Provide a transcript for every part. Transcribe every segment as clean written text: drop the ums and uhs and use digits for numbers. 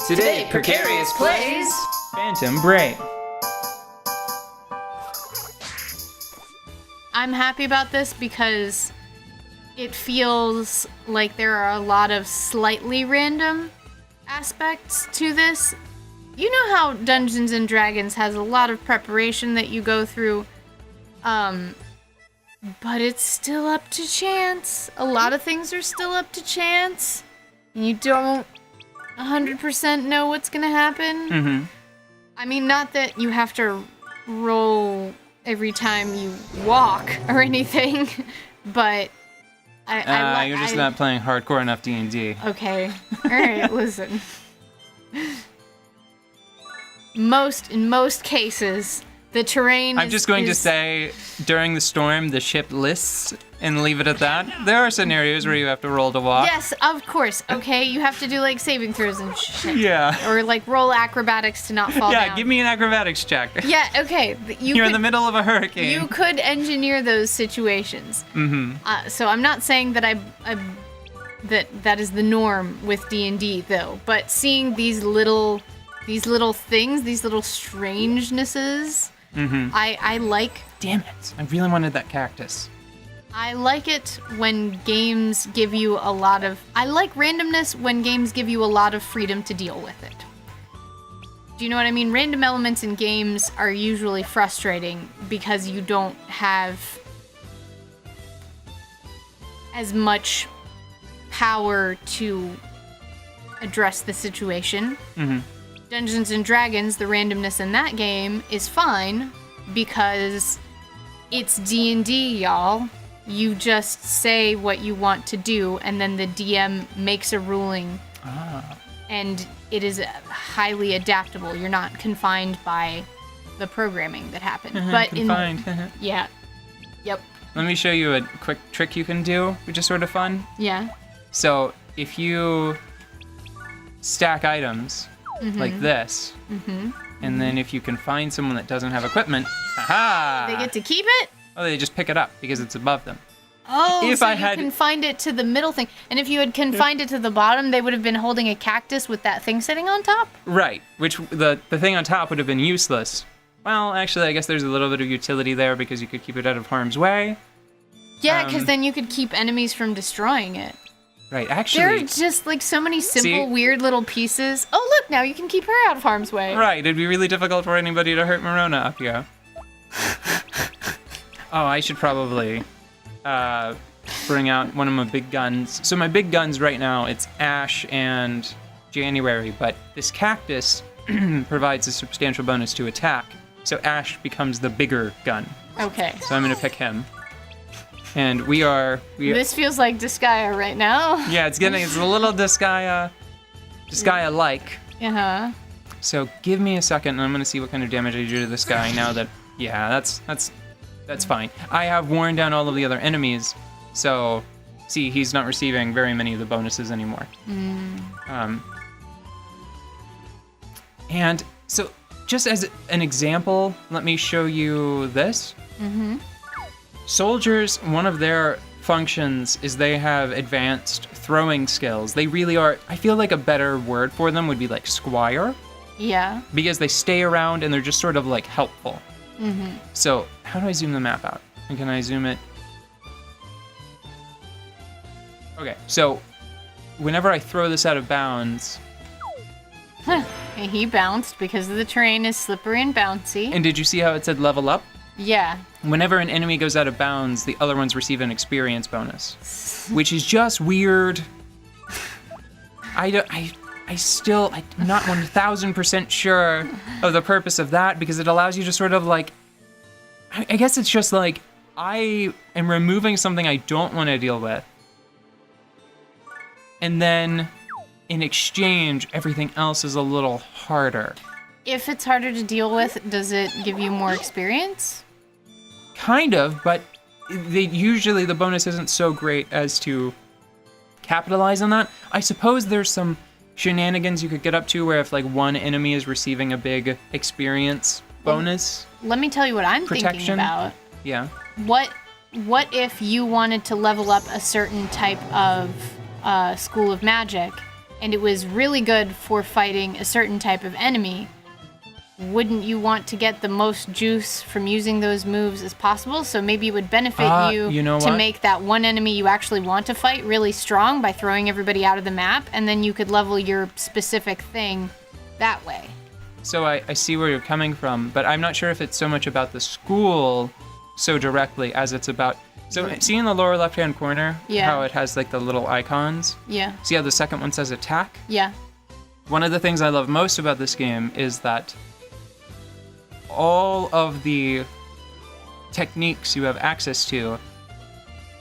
Today, Precarious plays Phantom Brain. I'm happy about this because it feels like there are a lot of slightly random aspects to this. You know how Dungeons and Dragons has a lot of preparation that you go through, but it's still up to chance. A lot of things are still up to chance. You don't 100% know what's gonna happen. Mm-hmm. I mean, not that you have to roll every time you walk or anything, but You're just not playing hardcore enough D&D. Okay. Alright, listen. In most cases, the terrain I'm just going to say, during the storm, the ship lists, and leave it at that. There are scenarios where you have to roll to walk. Yes, of course. Okay, you have to do like saving throws and shit. Yeah. Or like roll acrobatics to not fall down. Yeah, give me an acrobatics check. Yeah, okay. You're in the middle of a hurricane. You could engineer those situations. Mm-hmm. So I'm not saying that that is the norm with D&D though, but seeing these little things, these little strangenesses, I like. Damn it! I really wanted that cactus. I like it when games give you a lot of. I like randomness when games give you a lot of freedom to deal with it. Do you know what I mean? Random elements in games are usually frustrating because you don't have as much power to address the situation. Dungeons and Dragons, the randomness in that game is fine because it's D&D, y'all. You just say what you want to do, and then the DM makes a ruling. And it is highly adaptable. You're not confined by the programming that happened. But confined. Yeah. Yep. Let me show you a quick trick you can do, which is sort of fun. Yeah. So if you stack items like this, and then if you can find someone that doesn't have equipment, aha! They get to keep it? Oh, they just pick it up because it's above them. Oh, If so I you had- confined it to the middle thing. And if you had confined it to the bottom, they would have been holding a cactus with that thing sitting on top? Right, which the thing on top would have been useless. Well, actually, I guess there's a little bit of utility there because you could keep it out of harm's way. Yeah, because then you could keep enemies from destroying it. Right, There are actually, just like so many simple, See? weird little pieces. Oh, look, now you can keep her out of harm's way. right, it'd be really difficult for anybody to hurt Marona up here. Oh, I should probably bring out one of my big guns. So my big guns right now, it's Ash and January, but this cactus provides a substantial bonus to attack. So Ash becomes the bigger gun. Okay. So I'm gonna pick him. And we are This feels like Disgaea right now. yeah, it's a little Disgaea-Like. Uh-huh. So give me a second, and I'm gonna see what kind of damage I do to this guy now that, yeah, that's fine. I have worn down all of the other enemies, so see, he's not receiving very many of the bonuses anymore. And so just as an example, let me show you this. Soldiers, one of their functions is they have advanced throwing skills. They really are, I feel like a better word for them would be like squire, Yeah. because they stay around and they're just sort of like helpful. So how do I zoom the map out? And can I zoom it? Okay, so whenever I throw this out of bounds, And he bounced because the terrain is slippery and bouncy. and did you see how it said level up? Yeah. Whenever an enemy goes out of bounds, the other ones receive an experience bonus, which is just weird. I'm not 1000% sure of the purpose of that, because it allows you to sort of like, I guess it's just like, I am removing something I don't want to deal with, and then in exchange, everything else is a little harder. If it's harder to deal with, does it give you more experience? Kind of, but usually the bonus isn't so great as to capitalize on that. I suppose there's some shenanigans you could get up to where if like one enemy is receiving a big experience bonus. Let me tell you what I'm thinking Protection? about. Yeah. What if you wanted to level up a certain type of school of magic, and it was really good for fighting a certain type of enemy, wouldn't you want to get the most juice from using those moves as possible? So maybe it would benefit you know to what? make that one enemy you actually want to fight really strong by throwing everybody out of the map, and then you could level your specific thing that way. So I see where you're coming from, but I'm not sure if it's so much about the school so directly as it's about... So see in the lower left-hand corner how it has like the little icons? Yeah. See how the second one says attack? Yeah. One of the things I love most about this game is that all of the techniques you have access to,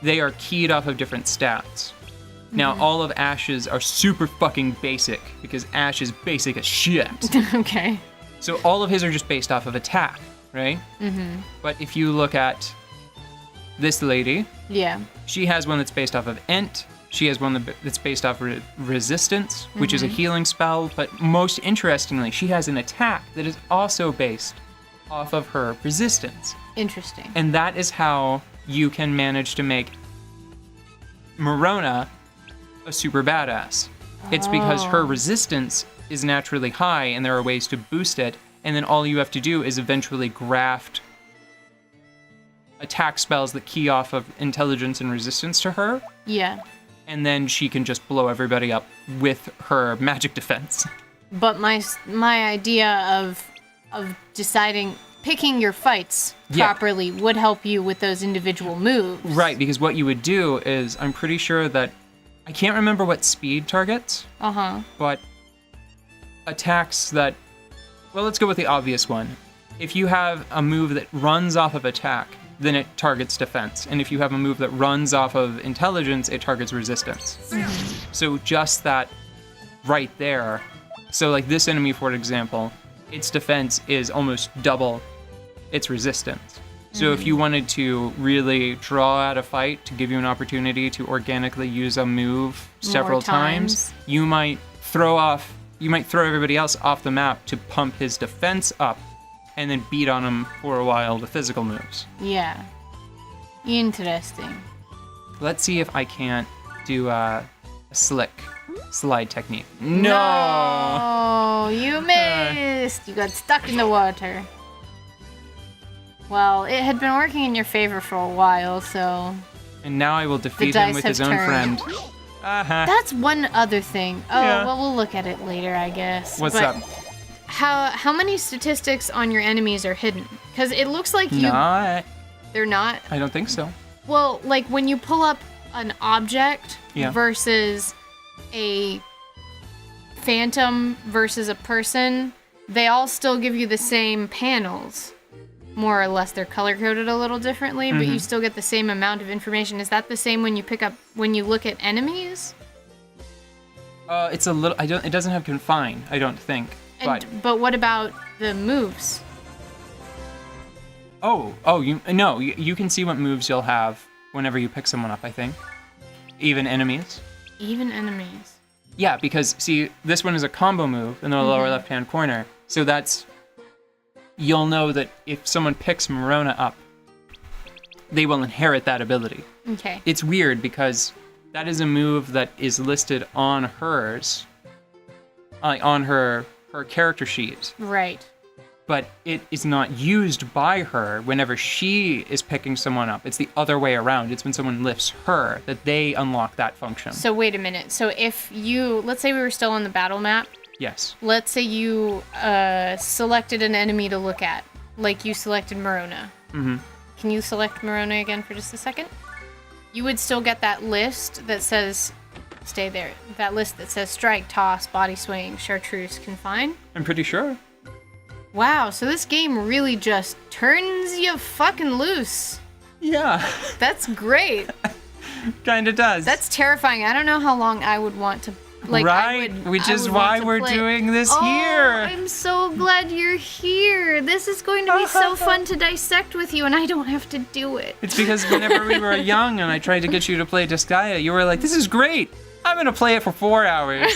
they are keyed off of different stats. Now, all of Ash's are super fucking basic, because Ash is basic as shit. Okay. So all of his are just based off of attack, right? Mm-hmm. But if you look at this lady, she has one that's based off of Ent. She has one that's based off of Resistance, which is a healing spell. But most interestingly, she has an attack that is also based off of her Resistance. Interesting. And that is how you can manage to make Marona a super badass. It's because her resistance is naturally high and there are ways to boost it, and then all you have to do is eventually graft attack spells that key off of intelligence and resistance to her. Yeah. And then she can just blow everybody up with her magic defense. But my idea of picking your fights properly would help you with those individual moves. Right, because what you would do is, I'm pretty sure that, I can't remember what speed targets, but attacks that, well, let's go with the obvious one. If you have a move that runs off of attack, then it targets defense. And if you have a move that runs off of intelligence, it targets resistance. So just that right there. So like this enemy, for example, its defense is almost double its resistance. So if you wanted to really draw out a fight to give you an opportunity to organically use a move several times, you might throw everybody else off the map to pump his defense up and then beat on him for a while with physical moves. Yeah. Interesting. Let's see if I can't do a slick slide technique. No, you missed. You got stuck in the water. Well, it had been working in your favor for a while, so... And now I will defeat him with his own friend. That's one other thing. Oh, Yeah. well, we'll look at it later, I guess. What's But up? How many statistics on your enemies are hidden? Because it looks like Not. they're not. I don't think so. Well, like when you pull up an object Yeah. versus a phantom versus a person, they all still give you the same panels. More or less, they're color-coded a little differently, but you still get the same amount of information. Is that the same when you look at enemies? It's a little. It doesn't have confine. I don't think. But what about the moves? You can see what moves you'll have whenever you pick someone up. I think, even enemies. Even enemies. Yeah, because see, this one is a combo move in the lower left-hand corner. So you'll know that if someone picks Marona up, they will inherit that ability. Okay. It's weird because that is a move that is listed on hers, on her character sheet. Right. But it is not used by her whenever she is picking someone up. It's the other way around. It's when someone lifts her that they unlock that function. So wait a minute. So if let's say we were still on the battle map. Yes. Let's say you selected an enemy to look at, like you selected Marona. Mm-hmm. Can you select Marona again for just a second? You would still get that list that says, stay there, that list that says strike, toss, body swing, chartreuse, confine. I'm pretty sure. Wow, so this game really just turns you fucking loose. Yeah. That's great. Kinda does. That's terrifying. I don't know how long I would want to... Which is why we're doing this here. I'm so glad you're here. This is going to be so fun to dissect with you, and I don't have to do it. It's because whenever we were young and I tried to get you to play Disgaea, you were like, this is great. I'm going to play it for 4 hours.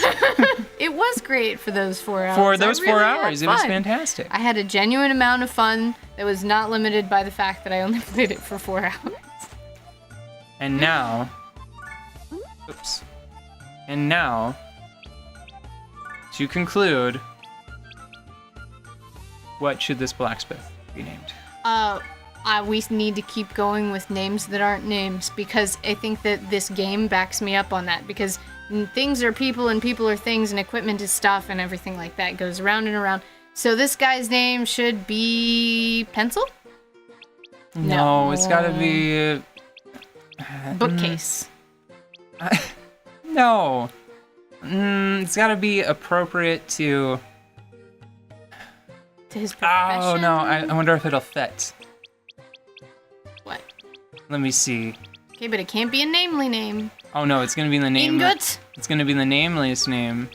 It was great for those 4 hours. For those 4 I really had hours, it was fun. fantastic. I had a genuine amount of fun that was not limited by the fact that I only played it for 4 hours. And now... Oops. And now... To conclude, what should this blacksmith be named? We need to keep going with names that aren't names because I think that this game backs me up on that because things are people and people are things and equipment is stuff and everything like that goes around and around. So this guy's name should be Pencil? No, it's gotta be... Bookcase. No. It's gotta be appropriate to... To his profession? Oh, no, I wonder if it'll fit. What? Let me see. Okay, but it can't be a namely name. Oh, no, it's gonna be in the name... Ingot? It's gonna be in the nameliest name.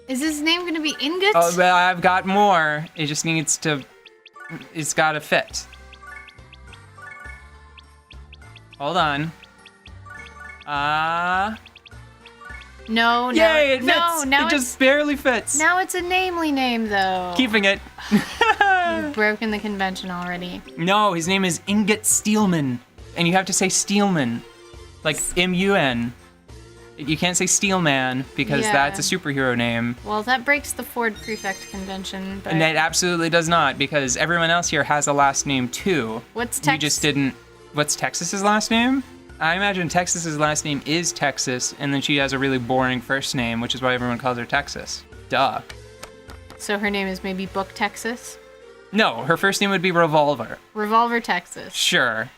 Is his name gonna be Ingot? Oh, but I've got more. It just needs to... It's gotta fit. Hold on. No, Yay, it fits! no, now it just barely fits. Now it's a namely name, though. Keeping it. You've broken the convention already. No, his name is Ingot Steelman. And you have to say Steelman. Like M-U-N. You can't say Steelman because that's a superhero name. Well, that breaks the Ford Prefect convention. But And it absolutely does not because everyone else here has a last name too. What's Texas? We just didn't... What's Texas's last name? I imagine Texas's last name is Texas, and then she has a really boring first name, which is why everyone calls her Texas. Duh. So her name is maybe Book Texas? No, her first name would be Revolver. Revolver Texas. Sure.